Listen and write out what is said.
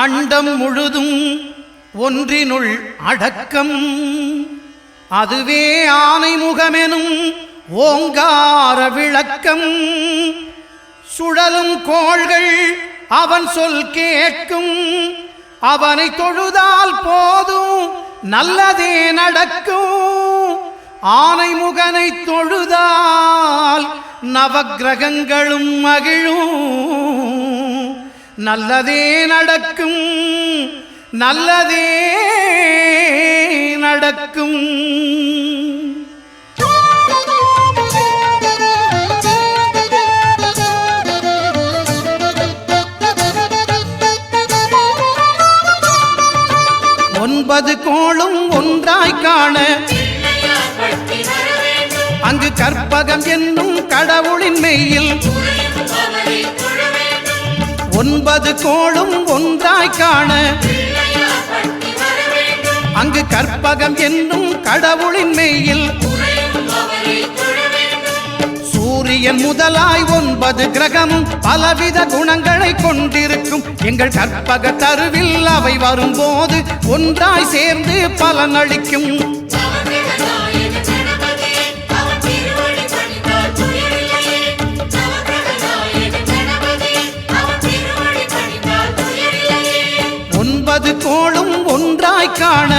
அண்டம் முழுதும் ஒன்றினுள் அடக்கம். அதுவே ஆனைமுகமெனும் ஓங்கார விளக்கம். சுழலும் கோள்கள் அவன் சொல் கேட்கும். அவனை தொழுதால் போதும் நல்லதே நடக்கும். ஆனைமுகனை தொழுதால் நவக்கிரகங்களும் மகிழும். நல்லதே நடக்கும், நல்லதே நடக்கும். ஒன்பது கோளும் ஒன்றாய் காண அங்கு கற்பகம் என்னும் கடவுளின் மெய்யில். ஒன்பது கோளும் ஒன்றாய் காண அங்கு கற்பகம் என்னும் கடவுளின் மெய்யில். சூரியன் முதலாய் 9 கிரகமும் பலவித குணங்களை கொண்டிருக்கும். எங்கள் கற்பக தருவில் அவை வரும்போது ஒன்றாய் சேர்ந்து பலனளிக்கும். ஒன்பது கோளும் ஒன்றாய் காண